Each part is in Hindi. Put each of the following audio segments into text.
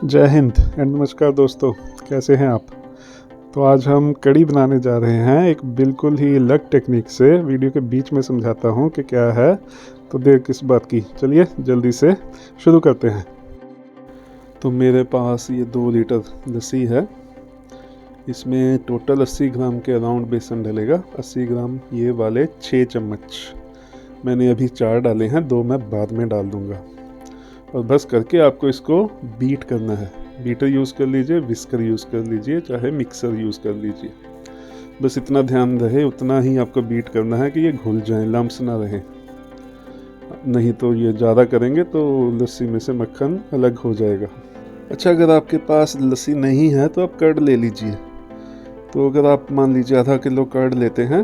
जय हिंद एंड नमस्कार दोस्तों, कैसे हैं आप। तो आज हम कड़ी बनाने जा रहे हैं एक बिल्कुल ही अलग टेक्निक से। वीडियो के बीच में समझाता हूं कि क्या है, तो देर किस बात की, चलिए जल्दी से शुरू करते हैं। तो मेरे पास ये 2 लीटर लस्सी है। इसमें टोटल 80 ग्राम के अराउंड बेसन डलेगा। 80 ग्राम ये वाले 6 चम्मच मैंने अभी 4 डाले हैं, 2 मैं बाद में डाल दूँगा। और बस करके आपको इसको बीट करना है। बीटर यूज़ कर लीजिए, विस्कर यूज़ कर लीजिए, चाहे मिक्सर यूज़ कर लीजिए। बस इतना ध्यान रहे, उतना ही आपको बीट करना है कि ये घुल जाए, लम्स ना रहे। नहीं तो ये ज़्यादा करेंगे तो लस्सी में से मक्खन अलग हो जाएगा। अच्छा, अगर आपके पास लस्सी नहीं है तो आप कर्ड ले लीजिए। तो अगर आप मान लीजिए आधा किलो कर्ड लेते हैं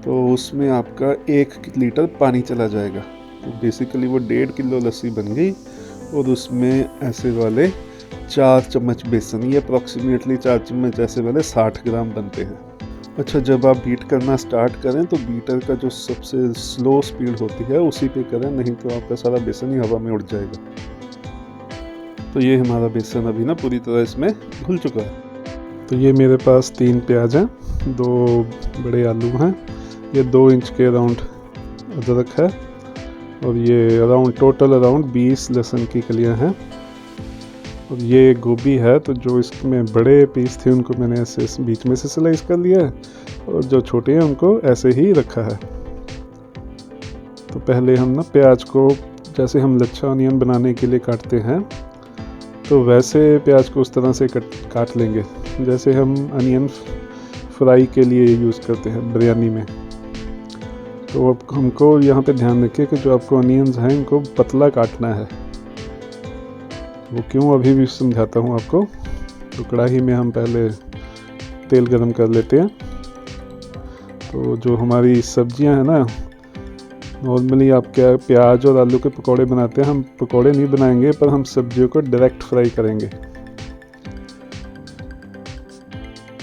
तो उसमें आपका 1 लीटर पानी चला जाएगा। तो बेसिकली वो 1.5 किलो लस्सी बन गई। और उसमें ऐसे वाले 4 चम्मच बेसन, ये अप्रॉक्सीमेटली 4 चम्मच ऐसे वाले 60 ग्राम बनते हैं। अच्छा, जब आप बीट करना स्टार्ट करें तो बीटर का जो सबसे स्लो स्पीड होती है उसी पे करें, नहीं तो आपका सारा बेसन ही हवा में उड़ जाएगा। तो ये हमारा बेसन अभी ना पूरी तरह इसमें घुल चुका है। तो ये मेरे पास 3 प्याज हैं, 2 बड़े आलू हैं, ये 2 इंच के अराउंड अदरक है, और ये टोटल अराउंड 20 लहसुन की कलियां हैं। और ये गोभी है, तो जो इसमें बड़े पीस थे उनको मैंने ऐसे बीच में से स्लाइस कर लिया है, और जो छोटे हैं उनको ऐसे ही रखा है। तो पहले हम ना प्याज को, जैसे हम लच्छा अनियन बनाने के लिए काटते हैं, तो वैसे प्याज को उस तरह से काट लेंगे जैसे हम अनियन फ्राई के लिए यूज़ करते हैं बिरयानी में। तो अब हमको यहाँ पे ध्यान रखिए कि जो आपको अनियंस हैं इनको पतला काटना है। वो क्यों, अभी भी समझाता हूँ आपको। तो कढ़ाई में हम पहले तेल गरम कर लेते हैं। तो जो हमारी सब्जियां हैं ना, नॉर्मली आप क्या प्याज और आलू के पकौड़े बनाते हैं, हम पकौड़े नहीं बनाएंगे, पर हम सब्जियों को डायरेक्ट फ्राई करेंगे।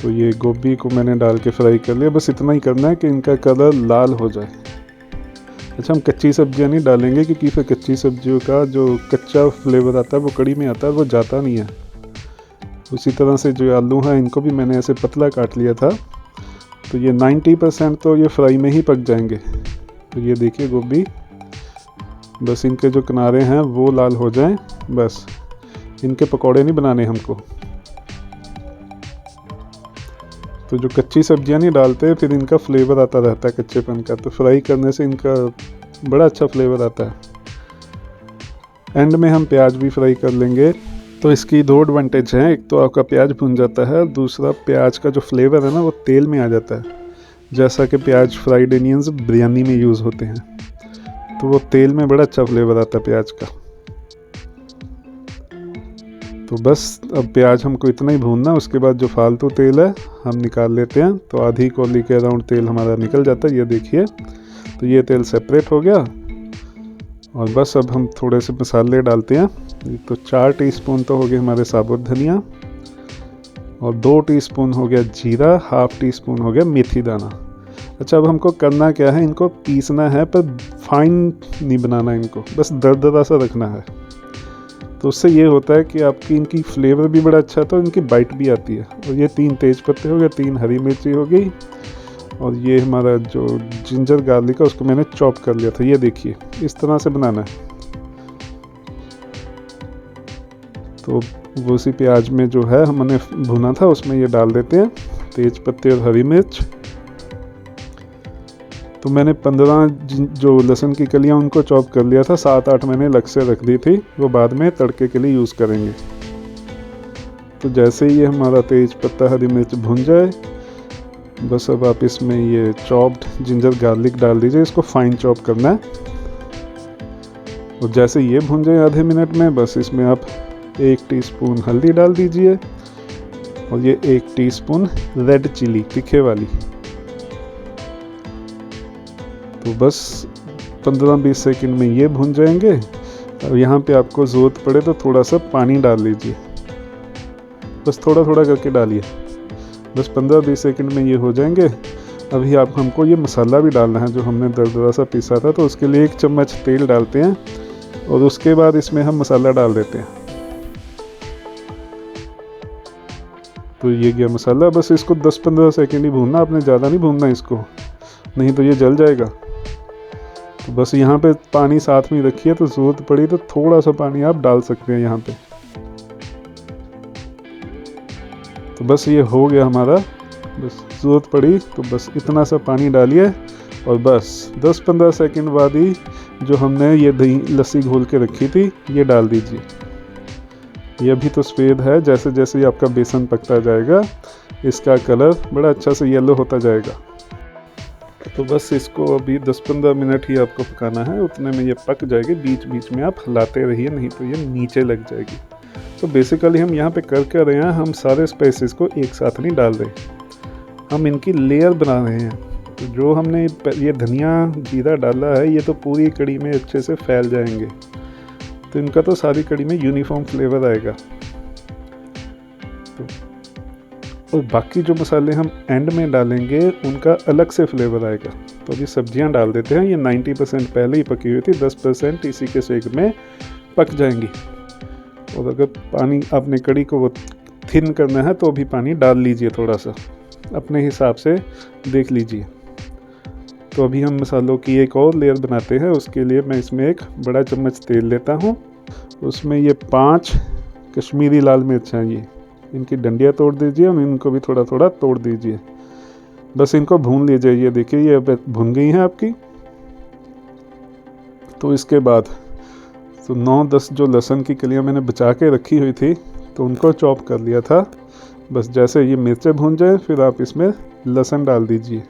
तो ये गोभी को मैंने डाल के फ्राई कर लिया। बस इतना ही करना है कि इनका कलर लाल हो जाए। अच्छा, हम कच्ची सब्जियां नहीं डालेंगे, क्योंकि फिर कच्ची सब्जियों का जो कच्चा फ्लेवर आता है वो कड़ी में आता है, वो जाता नहीं है। उसी तरह से जो आलू हैं इनको भी मैंने ऐसे पतला काट लिया था। तो ये 90% तो ये फ्राई में ही पक जाएंगे। तो ये देखिए गोभी, बस इनके जो किनारे हैं वो लाल हो जाएं, बस। इनके पकौड़े नहीं बनाने हमको। तो जो कच्ची सब्जियां नहीं डालते, फिर इनका फ्लेवर आता रहता है कच्चेपन का। तो फ्राई करने से इनका बड़ा अच्छा फ्लेवर आता है। एंड में हम प्याज भी फ्राई कर लेंगे। तो इसकी 2 एडवांटेज हैं। एक तो आपका प्याज भुन जाता है, दूसरा प्याज का जो फ्लेवर है ना वो तेल में आ जाता है। जैसा कि प्याज फ्राइड अनियंस बिरयानी में यूज़ होते हैं, तो वो तेल में बड़ा अच्छा फ्लेवर आता है प्याज का। तो बस अब प्याज हमको इतना ही भूनना, उसके बाद जो फालतू तेल है हम निकाल लेते हैं। तो आधी कौली के अराउंड तेल हमारा निकल जाता है, ये देखिए। तो ये तेल सेपरेट हो गया। और बस अब हम थोड़े से मसाले डालते हैं। तो 4 टीस्पून तो हो गए हमारे साबुत धनिया, और 2 टीस्पून हो गया जीरा, ½ टीस्पून हो गया मेथी दाना। अच्छा, अब हमको करना क्या है, इनको पीसना है, पर फाइन नहीं बनाना इनको, बस दरदरा सा रखना है। तो उससे ये होता है कि आपकी इनकी फ्लेवर भी बड़ा अच्छा था और इनकी बाइट भी आती है। और ये 3 तेज पत्ते हो गए, 3 हरी मिर्ची हो गई, और ये हमारा जो जिंजर गार्लिक है उसको मैंने चॉप कर लिया था। ये देखिए, इस तरह से बनाना है। तो वो उसी प्याज में जो है हमने भुना था उसमें ये डाल देते हैं, तेज पत्ते और हरी मिर्च। तो मैंने 15 जो लहसुन की कलियां उनको चॉप कर लिया था, 7-8 मैंने अलग से रख दी थी, वो बाद में तड़के के लिए यूज़ करेंगे। तो जैसे ही ये हमारा तेज पत्ता हरी मिर्च भुन जाए, बस अब आप इसमें ये चॉप्ड जिंजर गार्लिक डाल दीजिए। इसको फाइन चॉप करना है। और जैसे ये भुन जाए आधे मिनट में, बस इसमें आप 1 टीस्पून हल्दी डाल दीजिए, और ये 1 टीस्पून रेड चिली तीखे वाली। तो बस 15-20 सेकंड में ये भुन जाएंगे। और यहाँ पे आपको ज़रूरत पड़े तो थोड़ा सा पानी डाल लीजिए, बस थोड़ा थोड़ा करके डालिए। बस 15-20 सेकंड में ये हो जाएंगे। अभी हमको ये मसाला भी डालना है जो हमने दरदरा सा पीसा था। तो उसके लिए 1 चम्मच तेल डालते हैं, और उसके बाद इसमें हम मसाला डाल देते हैं। तो ये गया मसाला। बस इसको 10-15 सेकेंड ही भूनना, आपने ज़्यादा नहीं भूनना इसको, नहीं तो ये जल जाएगा। तो बस यहाँ पे पानी साथ में रखिए, तो ज़रूरत पड़ी तो थोड़ा सा पानी आप डाल सकते हैं यहाँ पे। तो बस ये हो गया हमारा, बस ज़रूरत पड़ी तो बस इतना सा पानी डालिए और बस 10-15 सेकेंड बाद ही जो हमने ये दही लस्सी घोल के रखी थी ये डाल दीजिए। ये अभी तो सफ़ेद है, जैसे जैसे ही आपका बेसन पकता जाएगा इसका कलर बड़ा अच्छा से येलो होता जाएगा। तो बस इसको अभी 10-15 मिनट ही आपको पकाना है, उतने में ये पक जाएगी। बीच बीच में आप हिलाते रहिए, नहीं तो ये नीचे लग जाएगी। तो बेसिकली हम यहाँ पे कर क्या रहे हैं, हम सारे स्पाइसेस को एक साथ नहीं डाल रहे, हम इनकी लेयर बना रहे हैं। तो जो हमने ये धनिया जीरा डाला है ये तो पूरी कड़ी में अच्छे से फैल जाएंगे, तो इनका तो सारी कड़ी में यूनिफॉर्म फ्लेवर आएगा। तो और बाकी जो मसाले हम एंड में डालेंगे उनका अलग से फ्लेवर आएगा। तो अभी सब्जियां डाल देते हैं। ये 90% पहले ही पकी हुई थी, 10% इसी के सेक में पक जाएंगी। और अगर पानी आपने कड़ी को वो थिन करना है तो भी पानी डाल लीजिए, थोड़ा सा अपने हिसाब से देख लीजिए। तो अभी हम मसालों की एक और लेयर बनाते हैं। उसके लिए मैं इसमें एक बड़ा चम्मच तेल लेता हूँ, उसमें ये 5 कश्मीरी लाल मिर्च हैं, ये इनकी डंडियाँ तोड़ दीजिए और इनको भी थोड़ा थोड़ा तोड़ दीजिए। बस इनको भून लीजिए। ये देखिए ये अब भुन गई हैं आपकी। तो इसके बाद तो 9-10 जो लहसुन की कलियाँ मैंने बचा के रखी हुई थी तो उनको चॉप कर लिया था। बस जैसे ये मिर्चें भून जाए फिर आप इसमें लहसुन डाल दीजिए।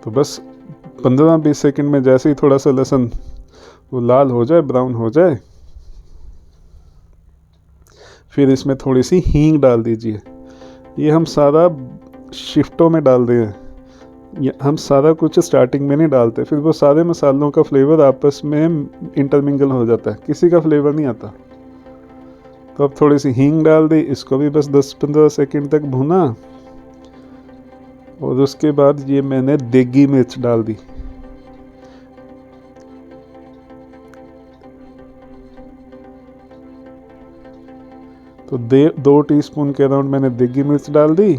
तो बस 15-20 सेकंड में जैसे ही थोड़ा सा लहसुन वो लाल हो जाए, ब्राउन हो जाए, फिर इसमें थोड़ी सी हींग डाल दीजिए। ये हम सारा शिफ्टों में डाल रहे हैं, हम सारा कुछ स्टार्टिंग में नहीं डालते, फिर वो सारे मसालों का फ्लेवर आपस में इंटरमिंगल हो जाता है, किसी का फ्लेवर नहीं आता। तो अब थोड़ी सी हींग डाल दी, इसको भी बस 10-15 सेकंड तक भुना और उसके बाद ये मैंने देगी मिर्च डाल दी। तो 2 टीस्पून के अराउंड मैंने देगी मिर्च डाल दी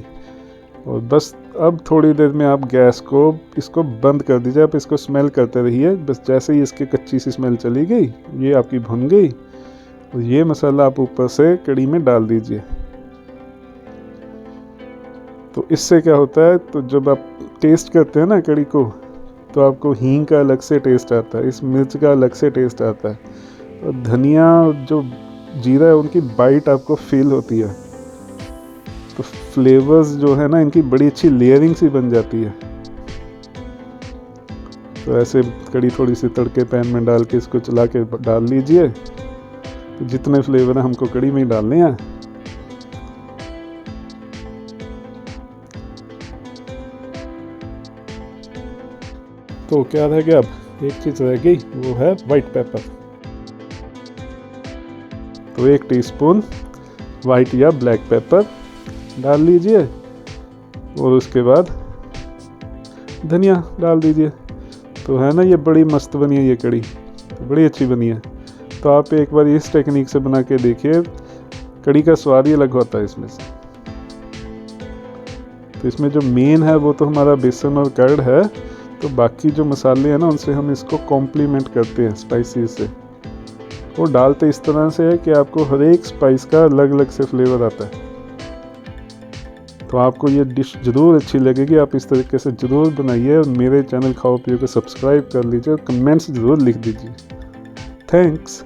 और बस अब थोड़ी देर में आप गैस को इसको बंद कर दीजिए। आप इसको स्मेल करते रहिए। बस जैसे ही इसकी कच्ची सी स्मेल चली गई, ये आपकी भुन गई और ये मसाला आप ऊपर से कड़ी में डाल दीजिए। तो इससे क्या होता है, तो जब आप टेस्ट करते हैं ना कड़ी को, तो आपको हींग का अलग से टेस्ट आता है, इस मिर्च का अलग से टेस्ट आता है और धनिया जो जीरा है उनकी बाइट आपको फील होती है। तो फ्लेवर्स जो है ना इनकी बड़ी अच्छी लेयरिंग सी बन जाती है। तो ऐसे कड़ी थोड़ी सी तड़के पैन में डाल के इसको चला के डाल लीजिए। तो जितने फ्लेवर हैं हमको कड़ी में ही डालने हैं। तो क्या रह गया, अब एक चीज़ रह गई, वो है वाइट पेपर। तो 1 टीस्पून वाइट या ब्लैक पेपर डाल लीजिए और उसके बाद धनिया डाल दीजिए। तो है ना ये बड़ी मस्त बनी है ये कड़ी, तो बड़ी अच्छी बनी है। तो आप एक बार इस टेक्निक से बना के देखिए, कड़ी का स्वाद ही अलग होता है इसमें से। तो इसमें जो मेन है वो तो हमारा बेसन और कर्ड है, तो बाकी जो मसाले हैं ना उनसे हम इसको कॉम्प्लीमेंट करते हैं स्पाइसेस से। वो डालते इस तरह से है कि आपको हर एक स्पाइस का अलग अलग से फ्लेवर आता है। तो आपको ये डिश ज़रूर अच्छी लगेगी, आप इस तरीके से ज़रूर बनाइए और मेरे चैनल खाओ पियो को सब्सक्राइब कर लीजिए और कमेंट्स ज़रूर लिख दीजिए। थैंक्स।